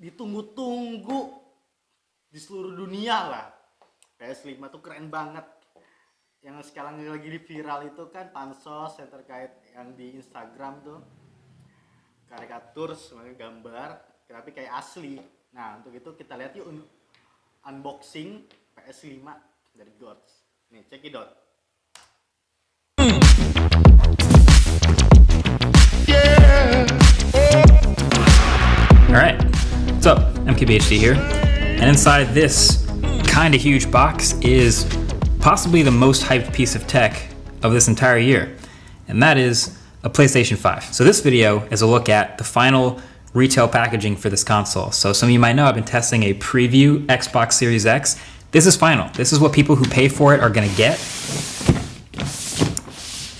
ditunggu-tunggu di seluruh dunia lah. PS5 tuh keren banget. Yang sekarang lagi di viral itu kan pansos yang terkait yang di Instagram tuh karikatur semuanya gambar tapi kayak asli. Nah untuk itu kita lihat yuk unboxing PS5 dari Gods. Nih cekidot. Alright, what's up? MKBHD here, and inside this kinda huge box is possibly the most hyped piece of tech of this entire year, and that is a PlayStation 5. So this video is a look at the final retail packaging for this console. So some of you might know I've been testing a preview Xbox Series X. This is final. This is what people who pay for it are gonna get.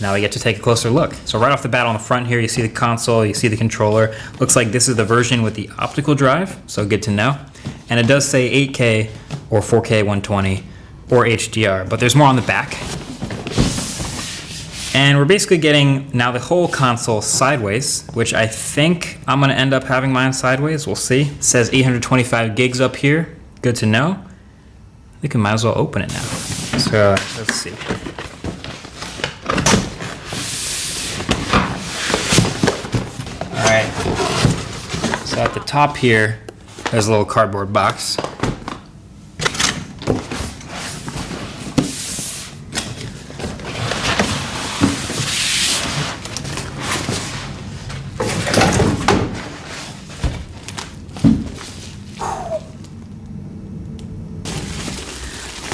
Now we get to take a closer look. So right off the bat on the front here, you see the console, you see the controller. Looks like this is the version with the optical drive, so good to know. And it does say 8K or 4K 120 or HDR, but there's more on the back. And we're basically getting now the whole console sideways, which I think I'm gonna end up having mine sideways, we'll see. It says 825 gigs up here, good to know. I think we might as well open it now. So let's see. Alright, so at the top here, there's a little cardboard box.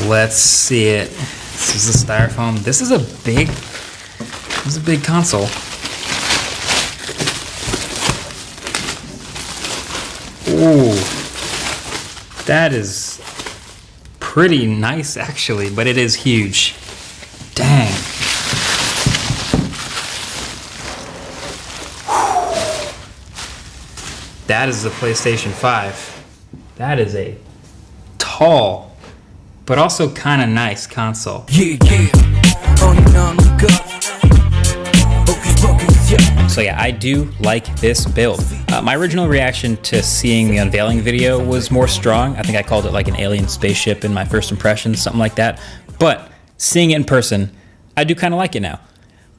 Let's see it. This is the styrofoam. This is a big console. Ooh, that is pretty nice actually, but it is huge. Dang. That is the PlayStation 5. That is a tall, but also kind of nice console. So yeah, I do like this build. My original reaction to seeing the unveiling video was more strong. I think I called it like an alien spaceship in my first impressions, something like that. But seeing it in person, I do kind of like it now.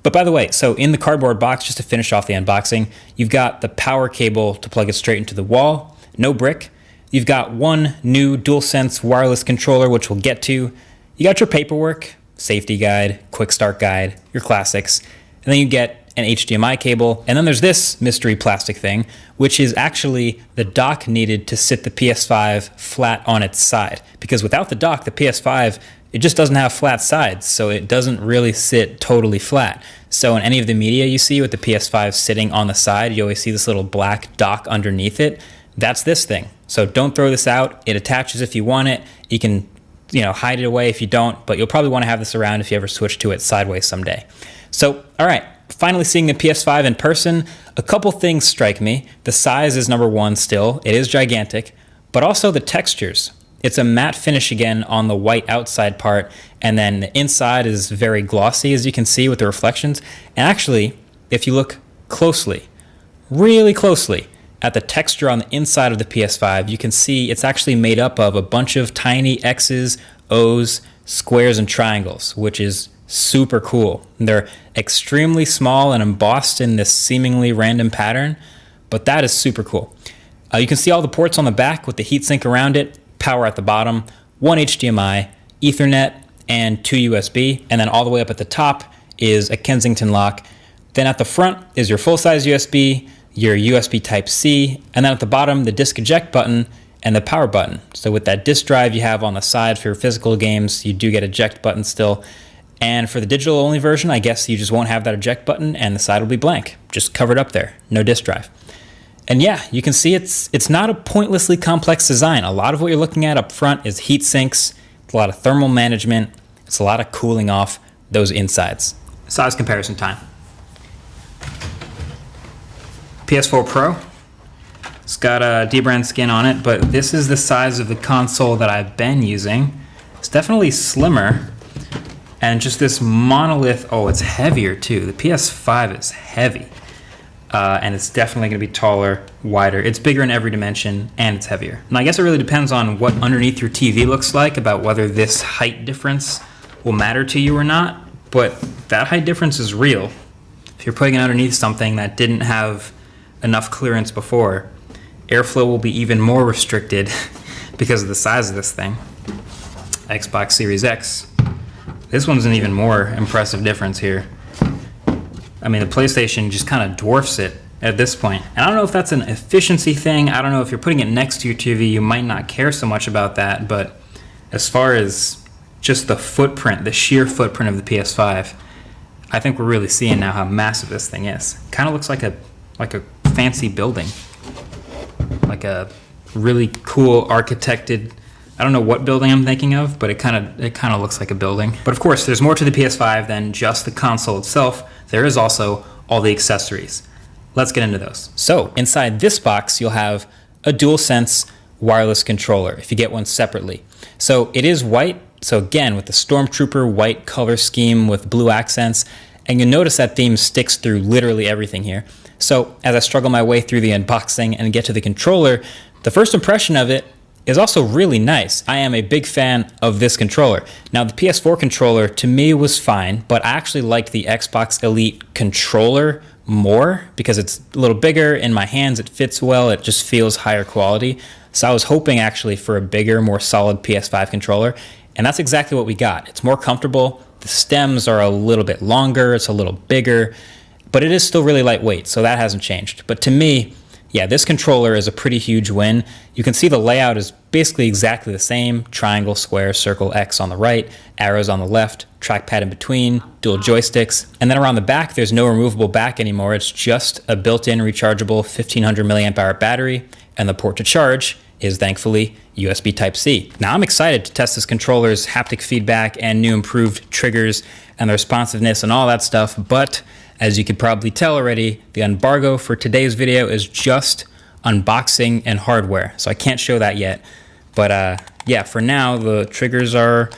But by the way, so in the cardboard box, just to finish off the unboxing, you've got the power cable to plug it straight into the wall, no brick. You've got one new DualSense wireless controller, which we'll get to. You got your paperwork, safety guide, quick start guide, your classics, and then you get an HDMI cable, and then there's this mystery plastic thing, which is actually the dock needed to sit the PS5 flat on its side. Because without the dock, the PS5, it just doesn't have flat sides, so it doesn't really sit totally flat. So in any of the media you see with the PS5 sitting on the side, you always see this little black dock underneath it. That's this thing. So don't throw this out. It attaches if you want it. You can, hide it away if you don't, but you'll probably want to have this around if you ever switch to it sideways someday. So, all right. Finally seeing the PS5 in person, a couple things strike me. The size is number one still. It is gigantic, but also the textures. It's a matte finish again on the white outside part, and then the inside is very glossy, as you can see with the reflections. And actually, if you look closely, really closely, at the texture on the inside of the PS5, you can see it's actually made up of a bunch of tiny X's, O's, squares, and triangles, which is super cool. They're extremely small and embossed in this seemingly random pattern, but that is super cool. You can see all the ports on the back with the heatsink around it, power at the bottom, one HDMI, Ethernet, and 2 USB, and then all the way up at the top is a Kensington lock. Then at the front is your full-size USB, your USB Type-C, and then at the bottom, the disk eject button and the power button. So with that disk drive you have on the side for your physical games, you do get eject button still. And for the digital only version, I guess you just won't have that eject button and the side will be blank, just covered up there, no disk drive. And yeah, you can see it's not a pointlessly complex design. A lot of what you're looking at up front is heat sinks, it's a lot of thermal management, it's a lot of cooling off those insides. Size comparison time. PS4 Pro, it's got a dbrand skin on it, but this is the size of the console that I've been using. It's definitely slimmer. And just this monolith, oh, it's heavier too. The PS5 is heavy. and it's definitely going to be taller, wider. It's bigger in every dimension, and it's heavier. And I guess it really depends on what underneath your TV looks like about whether this height difference will matter to you or not, but that height difference is real. If you're putting it underneath something that didn't have enough clearance before, airflow will be even more restricted because of the size of this thing. Xbox Series X. This one's an even more impressive difference here. I mean, the PlayStation just kind of dwarfs it at this point. And I don't know if that's an efficiency thing. I don't know if you're putting it next to your TV, you might not care so much about that. But as far as just the footprint, the sheer footprint of the PS5, I think we're really seeing now how massive this thing is. Kind of looks like a fancy building, like a really cool architected. I don't know what building I'm thinking of, but it kind of looks like a building. But of course, there's more to the PS5 than just the console itself. There is also all the accessories. Let's get into those. So inside this box, you'll have a DualSense wireless controller if you get one separately. So it is white. So again, with the Stormtrooper white color scheme with blue accents, and you'll notice that theme sticks through literally everything here. So as I struggle my way through the unboxing and get to the controller, the first impression of it is also really nice. I am a big fan of this controller. Now the PS4 controller to me was fine, but I actually liked the Xbox Elite controller more because it's a little bigger in my hands, it fits well, it just feels higher quality. So I was hoping actually for a bigger, more solid PS5 controller, and that's exactly what we got. It's more comfortable, the stems are a little bit longer, it's a little bigger, but it is still really lightweight, so that hasn't changed. But to me, yeah, this controller is a pretty huge win. You can see the layout is basically exactly the same. Triangle, square, circle, X on the right, arrows on the left, trackpad in between, dual joysticks. And then around the back, there's no removable back anymore. It's just a built-in rechargeable 1500 milliamp hour battery, and the port to charge is thankfully USB Type-C. Now I'm excited to test this controller's haptic feedback and new improved triggers and the responsiveness and all that stuff, but as you could probably tell already, the embargo for today's video is just unboxing and hardware, so I can't show that yet. But yeah, for now, the triggers are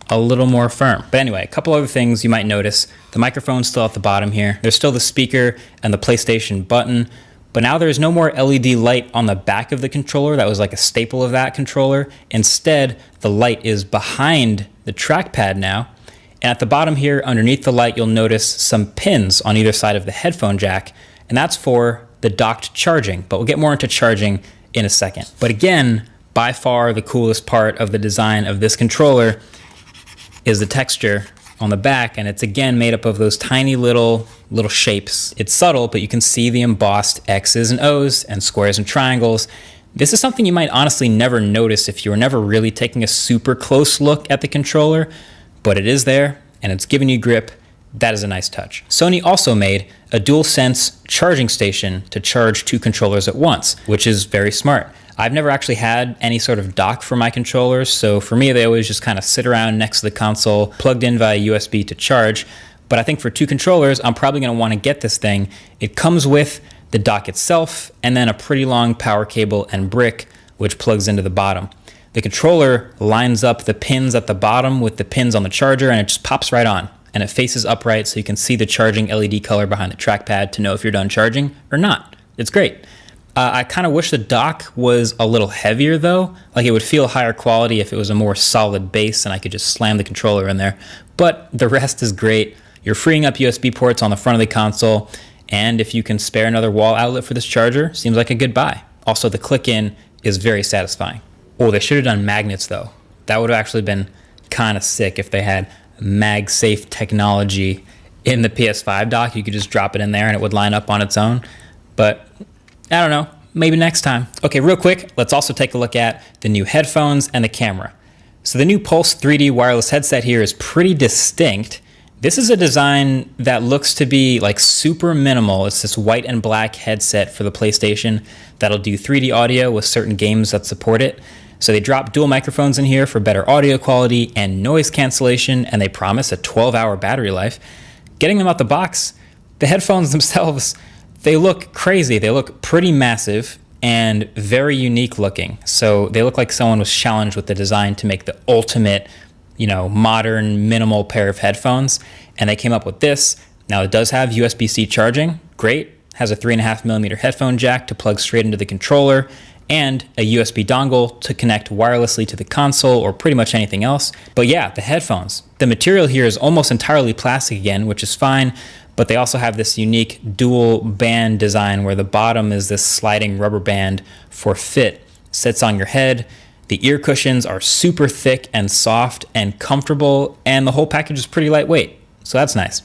a little more firm. But anyway, a couple other things you might notice. The microphone's still at the bottom here. There's still the speaker and the PlayStation button, but now there's no more LED light on the back of the controller. That was like a staple of that controller. Instead, the light is behind the trackpad now. And at the bottom here, underneath the light, you'll notice some pins on either side of the headphone jack, and that's for the docked charging, but we'll get more into charging in a second. But again, by far the coolest part of the design of this controller is the texture on the back, and it's again made up of those tiny little shapes. It's subtle, but you can see the embossed X's and O's and squares and triangles. This is something you might honestly never notice if you were never really taking a super close look at the controller, but it is there and it's giving you grip. That is a nice touch. Sony also made a DualSense charging station to charge two controllers at once, which is very smart. I've never actually had any sort of dock for my controllers, so for me they always just kind of sit around next to the console, plugged in via USB to charge. But I think for two controllers, I'm probably going to want to get this thing. It comes with the dock itself and then a pretty long power cable and brick, which plugs into the bottom. The controller lines up the pins at the bottom with the pins on the charger, and it just pops right on. And it faces upright so you can see the charging LED color behind the trackpad to know if you're done charging or not. It's great. I kind of wish the dock was a little heavier though. Like it would feel higher quality if it was a more solid base and I could just slam the controller in there. But the rest is great. You're freeing up USB ports on the front of the console, and if you can spare another wall outlet for this charger, seems like a good buy. Also, the click-in is very satisfying. Oh, they should have done magnets though. That would have actually been kind of sick if they had MagSafe technology in the PS5 dock. You could just drop it in there and it would line up on its own. But I don't know, maybe next time. Okay, real quick, let's also take a look at the new headphones and the camera. So the new Pulse 3D wireless headset here is pretty distinct. This is a design that looks to be like super minimal. It's this white and black headset for the PlayStation that'll do 3D audio with certain games that support it. So they drop dual microphones in here for better audio quality and noise cancellation, and they promise a 12-hour battery life. Getting them out the box, the headphones themselves, they look crazy. They look pretty massive and very unique looking. So they look like someone was challenged with the design to make the ultimate, modern, minimal pair of headphones, and they came up with this. Now it does have USB-C charging, great. has a 3.5mm headphone jack to plug straight into the controller, and a USB dongle to connect wirelessly to the console or pretty much anything else. But yeah, the headphones. The material here is almost entirely plastic again, which is fine, but they also have this unique dual band design where the bottom is this sliding rubber band for fit. Sits on your head. The ear cushions are super thick and soft and comfortable, and the whole package is pretty lightweight, so that's nice.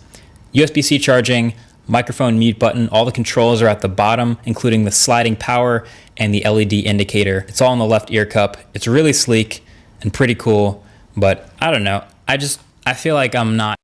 USB-C charging, microphone mute button, all the controls are at the bottom, including the sliding power and the LED indicator. It's all in the left ear cup. It's really sleek and pretty cool, but I don't know. I feel like I'm not